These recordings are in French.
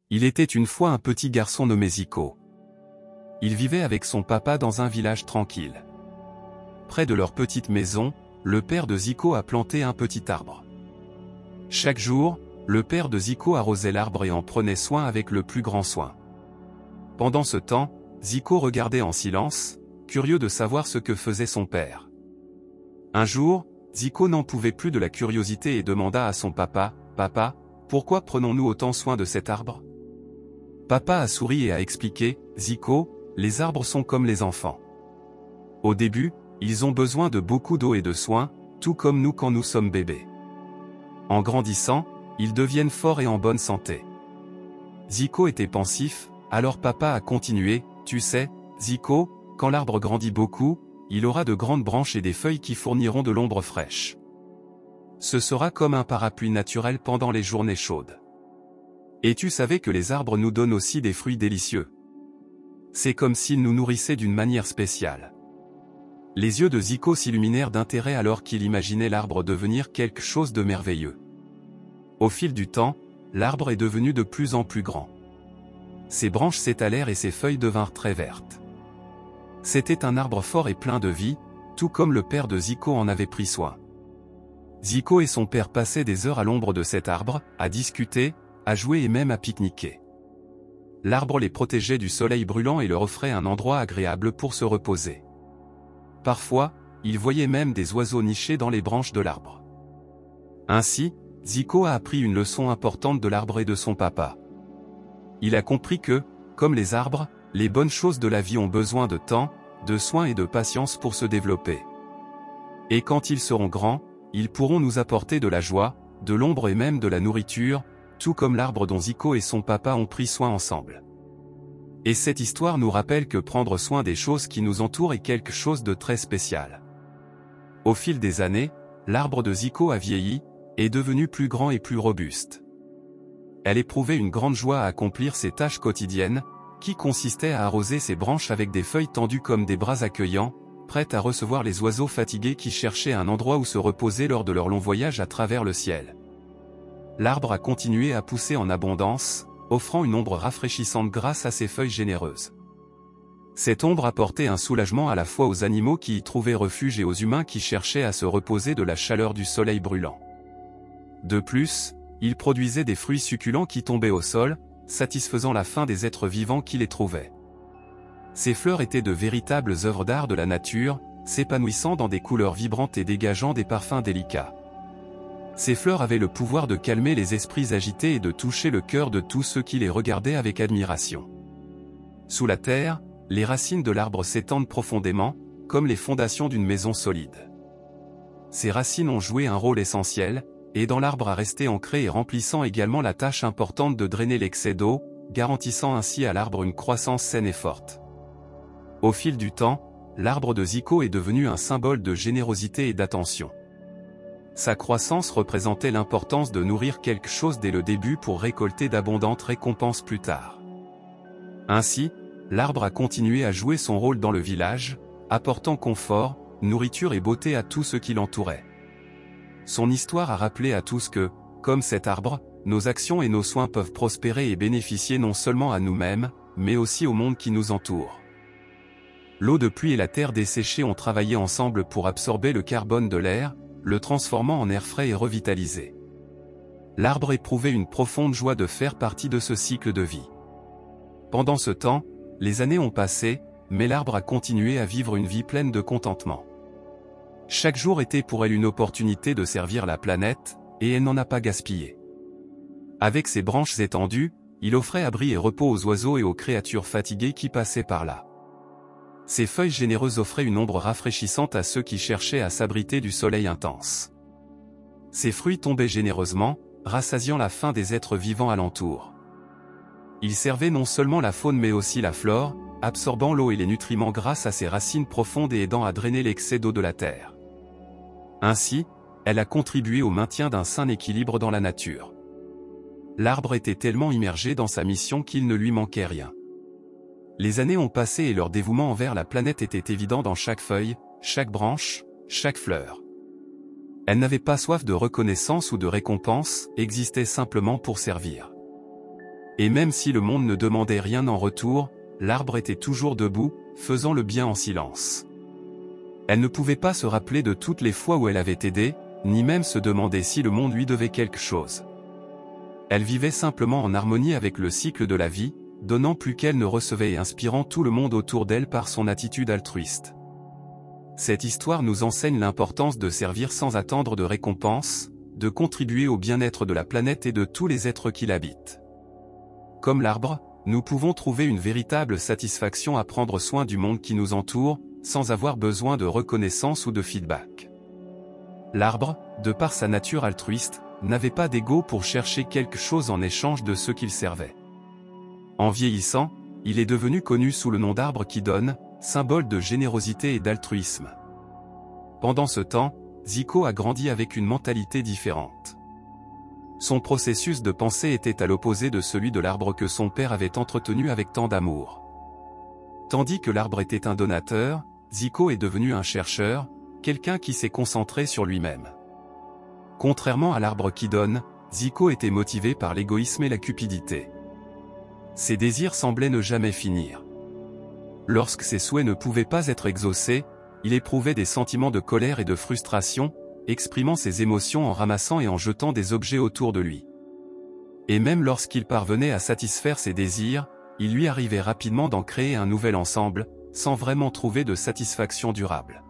Il était une fois un petit garçon nommé Zico. Il vivait avec son papa dans un village tranquille. Près de leur petite maison, le père de Zico a planté un petit arbre. Chaque jour, le père de Zico arrosait l'arbre et en prenait soin avec le plus grand soin. Pendant ce temps, Zico regardait en silence, curieux de savoir ce que faisait son père. Un jour, Zico n'en pouvait plus de la curiosité et demanda à son papa, « Papa, pourquoi prenons-nous autant soin de cet arbre ?» Papa a souri et a expliqué, « Zico, les arbres sont comme les enfants. Au début, ils ont besoin de beaucoup d'eau et de soins, tout comme nous quand nous sommes bébés. En grandissant, ils deviennent forts et en bonne santé. » Zico était pensif, alors papa a continué, « Tu sais, Zico, quand l'arbre grandit beaucoup, il aura de grandes branches et des feuilles qui fourniront de l'ombre fraîche. Ce sera comme un parapluie naturel pendant les journées chaudes. Et tu savais que les arbres nous donnent aussi des fruits délicieux. C'est comme s'ils nous nourrissaient d'une manière spéciale. » Les yeux de Zico s'illuminèrent d'intérêt alors qu'il imaginait l'arbre devenir quelque chose de merveilleux. Au fil du temps, l'arbre est devenu de plus en plus grand. Ses branches s'étalèrent et ses feuilles devinrent très vertes. C'était un arbre fort et plein de vie, tout comme le père de Zico en avait pris soin. Zico et son père passaient des heures à l'ombre de cet arbre, à discuter, à jouer et même à pique-niquer. L'arbre les protégeait du soleil brûlant et leur offrait un endroit agréable pour se reposer. Parfois, ils voyaient même des oiseaux nichés dans les branches de l'arbre. Ainsi, Zico a appris une leçon importante de l'arbre et de son papa. Il a compris que, comme les arbres, les bonnes choses de la vie ont besoin de temps, de soins et de patience pour se développer. Et quand ils seront grands, ils pourront nous apporter de la joie, de l'ombre et même de la nourriture, tout comme l'arbre dont Zico et son papa ont pris soin ensemble. Et cette histoire nous rappelle que prendre soin des choses qui nous entourent est quelque chose de très spécial. Au fil des années, l'arbre de Zico a vieilli, est devenu plus grand et plus robuste. Elle éprouvait une grande joie à accomplir ses tâches quotidiennes, qui consistaient à arroser ses branches avec des feuilles tendues comme des bras accueillants, prêtes à recevoir les oiseaux fatigués qui cherchaient un endroit où se reposer lors de leur long voyage à travers le ciel. L'arbre a continué à pousser en abondance, offrant une ombre rafraîchissante grâce à ses feuilles généreuses. Cette ombre apportait un soulagement à la fois aux animaux qui y trouvaient refuge et aux humains qui cherchaient à se reposer de la chaleur du soleil brûlant. De plus, il produisait des fruits succulents qui tombaient au sol, satisfaisant la faim des êtres vivants qui les trouvaient. Ces fleurs étaient de véritables œuvres d'art de la nature, s'épanouissant dans des couleurs vibrantes et dégageant des parfums délicats. Ces fleurs avaient le pouvoir de calmer les esprits agités et de toucher le cœur de tous ceux qui les regardaient avec admiration. Sous la terre, les racines de l'arbre s'étendent profondément, comme les fondations d'une maison solide. Ces racines ont joué un rôle essentiel, aidant l'arbre à rester ancré et remplissant également la tâche importante de drainer l'excès d'eau, garantissant ainsi à l'arbre une croissance saine et forte. Au fil du temps, l'arbre de Zico est devenu un symbole de générosité et d'attention. Sa croissance représentait l'importance de nourrir quelque chose dès le début pour récolter d'abondantes récompenses plus tard. Ainsi, l'arbre a continué à jouer son rôle dans le village, apportant confort, nourriture et beauté à tout ce qui l'entourait. Son histoire a rappelé à tous que, comme cet arbre, nos actions et nos soins peuvent prospérer et bénéficier non seulement à nous-mêmes, mais aussi au monde qui nous entoure. L'eau de pluie et la terre desséchée ont travaillé ensemble pour absorber le carbone de l'air, le transformant en air frais et revitalisé. L'arbre éprouvait une profonde joie de faire partie de ce cycle de vie. Pendant ce temps, les années ont passé, mais l'arbre a continué à vivre une vie pleine de contentement. Chaque jour était pour elle une opportunité de servir la planète, et elle n'en a pas gaspillé. Avec ses branches étendues, il offrait abri et repos aux oiseaux et aux créatures fatiguées qui passaient par là. Ses feuilles généreuses offraient une ombre rafraîchissante à ceux qui cherchaient à s'abriter du soleil intense. Ses fruits tombaient généreusement, rassasiant la faim des êtres vivants alentour. Il servait non seulement la faune mais aussi la flore, absorbant l'eau et les nutriments grâce à ses racines profondes et aidant à drainer l'excès d'eau de la terre. Ainsi, elle a contribué au maintien d'un sain équilibre dans la nature. L'arbre était tellement immergé dans sa mission qu'il ne lui manquait rien. Les années ont passé et leur dévouement envers la planète était évident dans chaque feuille, chaque branche, chaque fleur. Elle n'avait pas soif de reconnaissance ou de récompense, existait simplement pour servir. Et même si le monde ne demandait rien en retour, l'arbre était toujours debout, faisant le bien en silence. Elle ne pouvait pas se rappeler de toutes les fois où elle avait aidé, ni même se demander si le monde lui devait quelque chose. Elle vivait simplement en harmonie avec le cycle de la vie, donnant plus qu'elle ne recevait et inspirant tout le monde autour d'elle par son attitude altruiste. Cette histoire nous enseigne l'importance de servir sans attendre de récompense, de contribuer au bien-être de la planète et de tous les êtres qui l'habitent. Comme l'arbre, nous pouvons trouver une véritable satisfaction à prendre soin du monde qui nous entoure, sans avoir besoin de reconnaissance ou de feedback. L'arbre, de par sa nature altruiste, n'avait pas d'ego pour chercher quelque chose en échange de ce qu'il servait. En vieillissant, il est devenu connu sous le nom d'arbre qui donne, symbole de générosité et d'altruisme. Pendant ce temps, Zico a grandi avec une mentalité différente. Son processus de pensée était à l'opposé de celui de l'arbre que son père avait entretenu avec tant d'amour. Tandis que l'arbre était un donateur, Zico est devenu un chercheur, quelqu'un qui s'est concentré sur lui-même. Contrairement à l'arbre qui donne, Zico était motivé par l'égoïsme et la cupidité. Ses désirs semblaient ne jamais finir. Lorsque ses souhaits ne pouvaient pas être exaucés, il éprouvait des sentiments de colère et de frustration, exprimant ses émotions en ramassant et en jetant des objets autour de lui. Et même lorsqu'il parvenait à satisfaire ses désirs, il lui arrivait rapidement d'en créer un nouvel ensemble, sans vraiment trouver de satisfaction durable.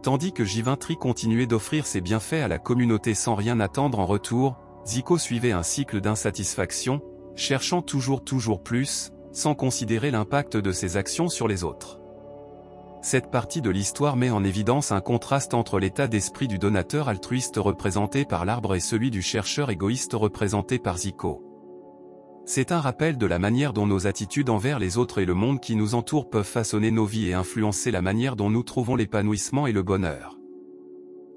Tandis que Givintry continuait d'offrir ses bienfaits à la communauté sans rien attendre en retour, Zico suivait un cycle d'insatisfaction, cherchant toujours plus, sans considérer l'impact de ses actions sur les autres. Cette partie de l'histoire met en évidence un contraste entre l'état d'esprit du donateur altruiste représenté par l'arbre et celui du chercheur égoïste représenté par Zico. C'est un rappel de la manière dont nos attitudes envers les autres et le monde qui nous entoure peuvent façonner nos vies et influencer la manière dont nous trouvons l'épanouissement et le bonheur.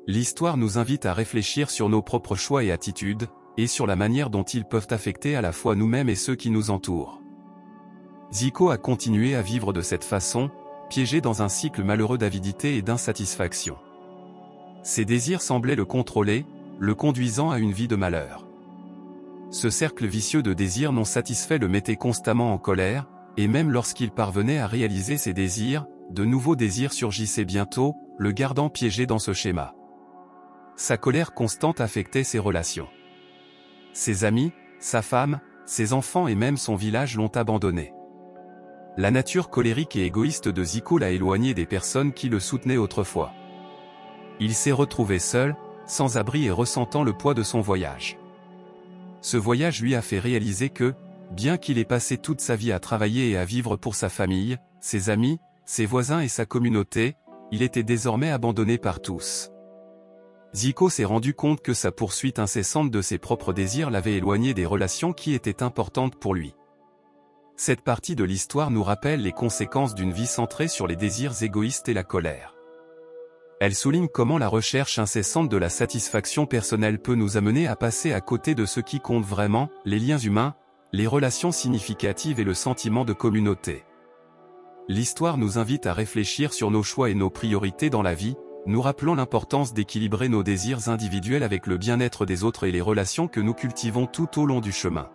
L'histoire nous invite à réfléchir sur nos propres choix et attitudes, et sur la manière dont ils peuvent affecter à la fois nous-mêmes et ceux qui nous entourent. Zico a continué à vivre de cette façon, piégé dans un cycle malheureux d'avidité et d'insatisfaction. Ses désirs semblaient le contrôler, le conduisant à une vie de malheur. Ce cercle vicieux de désirs non satisfaits le mettait constamment en colère, et même lorsqu'il parvenait à réaliser ses désirs, de nouveaux désirs surgissaient bientôt, le gardant piégé dans ce schéma. Sa colère constante affectait ses relations. Ses amis, sa femme, ses enfants et même son village l'ont abandonné. La nature colérique et égoïste de Zico l'a éloigné des personnes qui le soutenaient autrefois. Il s'est retrouvé seul, sans abri et ressentant le poids de son voyage. Ce voyage lui a fait réaliser que, bien qu'il ait passé toute sa vie à travailler et à vivre pour sa famille, ses amis, ses voisins et sa communauté, il était désormais abandonné par tous. Zico s'est rendu compte que sa poursuite incessante de ses propres désirs l'avait éloigné des relations qui étaient importantes pour lui. Cette partie de l'histoire nous rappelle les conséquences d'une vie centrée sur les désirs égoïstes et la colère. Elle souligne comment la recherche incessante de la satisfaction personnelle peut nous amener à passer à côté de ce qui compte vraiment, les liens humains, les relations significatives et le sentiment de communauté. L'histoire nous invite à réfléchir sur nos choix et nos priorités dans la vie, nous rappelant l'importance d'équilibrer nos désirs individuels avec le bien-être des autres et les relations que nous cultivons tout au long du chemin.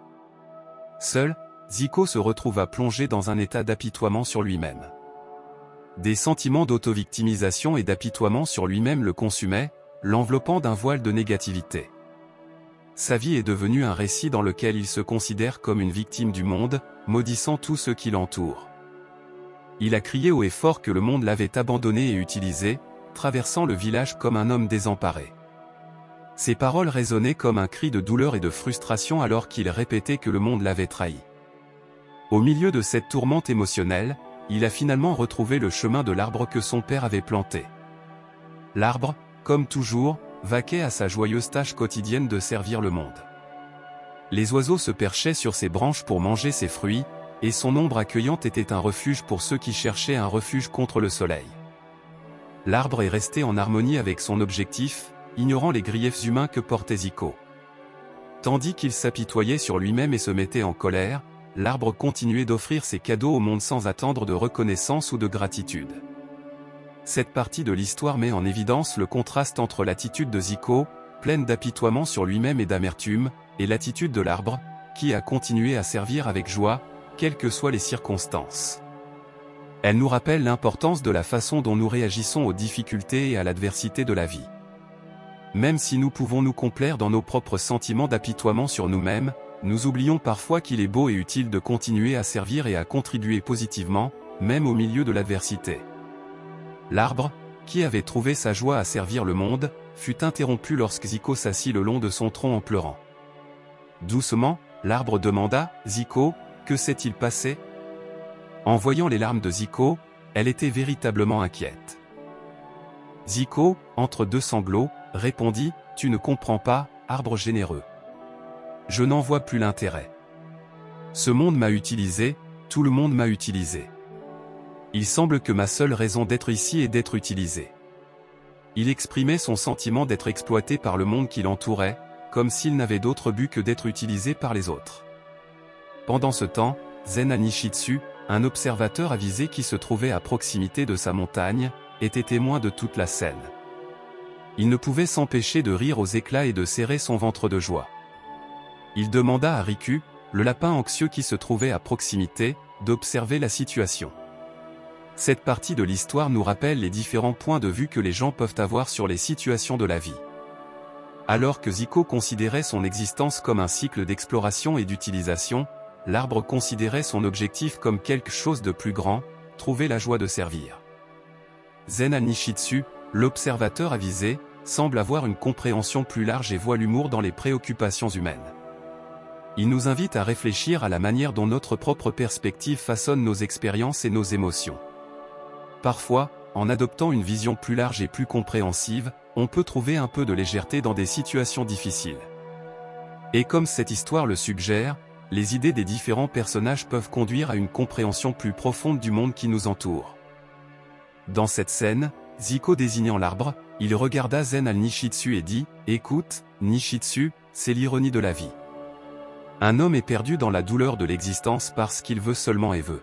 Seul, Zico se retrouva plongé dans un état d'apitoiement sur lui-même. Des sentiments d'auto-victimisation et d'apitoiement sur lui-même le consumaient, l'enveloppant d'un voile de négativité. Sa vie est devenue un récit dans lequel il se considère comme une victime du monde, maudissant tous ceux qui l'entourent. Il a crié haut et fort que le monde l'avait abandonné et utilisé, traversant le village comme un homme désemparé. Ses paroles résonnaient comme un cri de douleur et de frustration alors qu'il répétait que le monde l'avait trahi. Au milieu de cette tourmente émotionnelle, il a finalement retrouvé le chemin de l'arbre que son père avait planté. L'arbre, comme toujours, vaquait à sa joyeuse tâche quotidienne de servir le monde. Les oiseaux se perchaient sur ses branches pour manger ses fruits, et son ombre accueillante était un refuge pour ceux qui cherchaient un refuge contre le soleil. L'arbre est resté en harmonie avec son objectif, ignorant les griefs humains que portait Zico. Tandis qu'il s'apitoyait sur lui-même et se mettait en colère, l'arbre continuait d'offrir ses cadeaux au monde sans attendre de reconnaissance ou de gratitude. Cette partie de l'histoire met en évidence le contraste entre l'attitude de Zico, pleine d'apitoiement sur lui-même et d'amertume, et l'attitude de l'arbre, qui a continué à servir avec joie, quelles que soient les circonstances. Elle nous rappelle l'importance de la façon dont nous réagissons aux difficultés et à l'adversité de la vie. Même si nous pouvons nous complaire dans nos propres sentiments d'apitoiement sur nous-mêmes, nous oublions parfois qu'il est beau et utile de continuer à servir et à contribuer positivement, même au milieu de l'adversité. L'arbre, qui avait trouvé sa joie à servir le monde, fut interrompu lorsque Zico s'assit le long de son tronc en pleurant. Doucement, l'arbre demanda, « Zico, que s'est-il passé ?» En voyant les larmes de Zico, elle était véritablement inquiète. Zico, entre deux sanglots, répondit, « Tu ne comprends pas, arbre généreux. Je n'en vois plus l'intérêt. Ce monde m'a utilisé, tout le monde m'a utilisé. Il semble que ma seule raison d'être ici est d'être utilisé. » Il exprimait son sentiment d'être exploité par le monde qui l'entourait, comme s'il n'avait d'autre but que d'être utilisé par les autres. Pendant ce temps, Zen Nishitsu, un observateur avisé qui se trouvait à proximité de sa montagne, était témoin de toute la scène. Il ne pouvait s'empêcher de rire aux éclats et de serrer son ventre de joie. Il demanda à Riku, le lapin anxieux qui se trouvait à proximité, d'observer la situation. Cette partie de l'histoire nous rappelle les différents points de vue que les gens peuvent avoir sur les situations de la vie. Alors que Zico considérait son existence comme un cycle d'exploration et d'utilisation, l'arbre considérait son objectif comme quelque chose de plus grand, trouver la joie de servir. Zen Nishitsu, l'observateur avisé, semble avoir une compréhension plus large et voit l'humour dans les préoccupations humaines. Il nous invite à réfléchir à la manière dont notre propre perspective façonne nos expériences et nos émotions. Parfois, en adoptant une vision plus large et plus compréhensive, on peut trouver un peu de légèreté dans des situations difficiles. Et comme cette histoire le suggère, les idées des différents personnages peuvent conduire à une compréhension plus profonde du monde qui nous entoure. Dans cette scène, Zico désignant l'arbre, il regarda Zen Nishitsu et dit, « Écoute, Nishitsu, c'est l'ironie de la vie. Un homme est perdu dans la douleur de l'existence parce qu'il veut seulement et veut.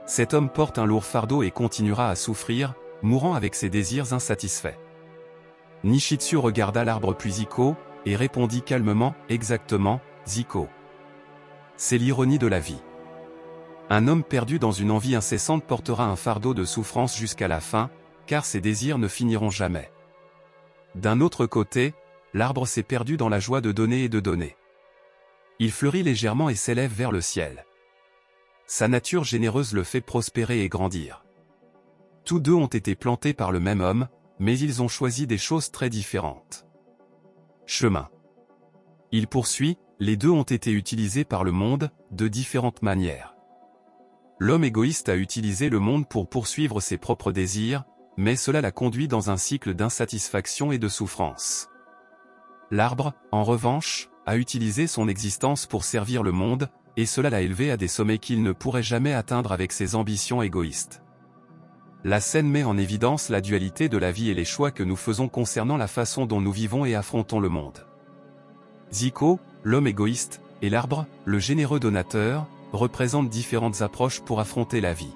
Cet homme porte un lourd fardeau et continuera à souffrir, mourant avec ses désirs insatisfaits. » Nishitsu regarda l'arbre puis Zico, et répondit calmement, « Exactement, Zico. C'est l'ironie de la vie. Un homme perdu dans une envie incessante portera un fardeau de souffrance jusqu'à la fin, car ses désirs ne finiront jamais. D'un autre côté, l'arbre s'est perdu dans la joie de donner et de donner. Il fleurit légèrement et s'élève vers le ciel. Sa nature généreuse le fait prospérer et grandir. Tous deux ont été plantés par le même homme, mais ils ont choisi des choses très différentes. Chemin. Il poursuit, les deux ont été utilisés par le monde, de différentes manières. L'homme égoïste a utilisé le monde pour poursuivre ses propres désirs, mais cela l'a conduit dans un cycle d'insatisfaction et de souffrance. L'arbre, en revanche, a utilisé son existence pour servir le monde, et cela l'a élevé à des sommets qu'il ne pourrait jamais atteindre avec ses ambitions égoïstes. La scène met en évidence la dualité de la vie et les choix que nous faisons concernant la façon dont nous vivons et affrontons le monde. Zico, l'homme égoïste, et l'arbre, le généreux donateur, représentent différentes approches pour affronter la vie.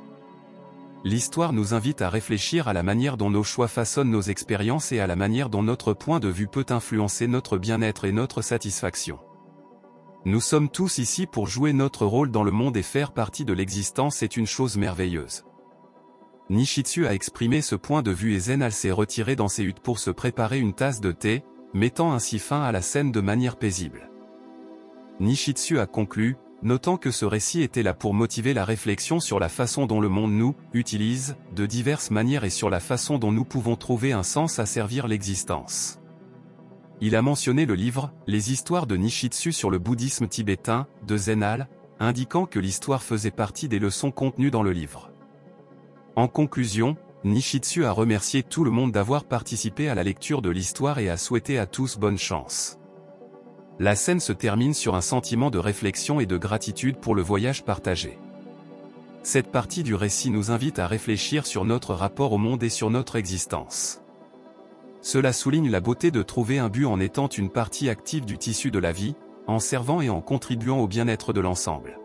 L'histoire nous invite à réfléchir à la manière dont nos choix façonnent nos expériences et à la manière dont notre point de vue peut influencer notre bien-être et notre satisfaction. Nous sommes tous ici pour jouer notre rôle dans le monde et faire partie de l'existence est une chose merveilleuse. Nishitsu a exprimé ce point de vue et Zen s'est retiré dans ses huttes pour se préparer une tasse de thé, mettant ainsi fin à la scène de manière paisible. Nishitsu a conclu, notant que ce récit était là pour motiver la réflexion sur la façon dont le monde nous utilise, de diverses manières et sur la façon dont nous pouvons trouver un sens à servir l'existence. Il a mentionné le livre « Les histoires de Nishitsu sur le bouddhisme tibétain » de Zen, indiquant que l'histoire faisait partie des leçons contenues dans le livre. En conclusion, Nishitsu a remercié tout le monde d'avoir participé à la lecture de l'histoire et a souhaité à tous bonne chance. La scène se termine sur un sentiment de réflexion et de gratitude pour le voyage partagé. Cette partie du récit nous invite à réfléchir sur notre rapport au monde et sur notre existence. Cela souligne la beauté de trouver un but en étant une partie active du tissu de la vie, en servant et en contribuant au bien-être de l'ensemble.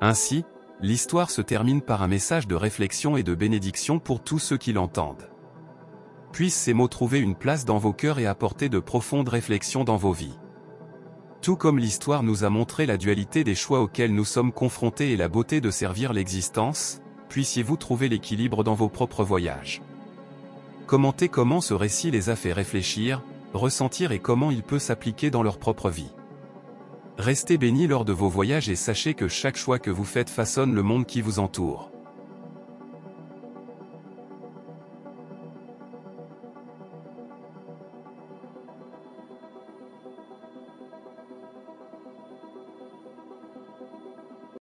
Ainsi, l'histoire se termine par un message de réflexion et de bénédiction pour tous ceux qui l'entendent. Puissent ces mots trouver une place dans vos cœurs et apporter de profondes réflexions dans vos vies. Tout comme l'histoire nous a montré la dualité des choix auxquels nous sommes confrontés et la beauté de servir l'existence, puissiez-vous trouver l'équilibre dans vos propres voyages. Commentez comment ce récit les a fait réfléchir, ressentir et comment il peut s'appliquer dans leur propre vie. Restez bénis lors de vos voyages et sachez que chaque choix que vous faites façonne le monde qui vous entoure.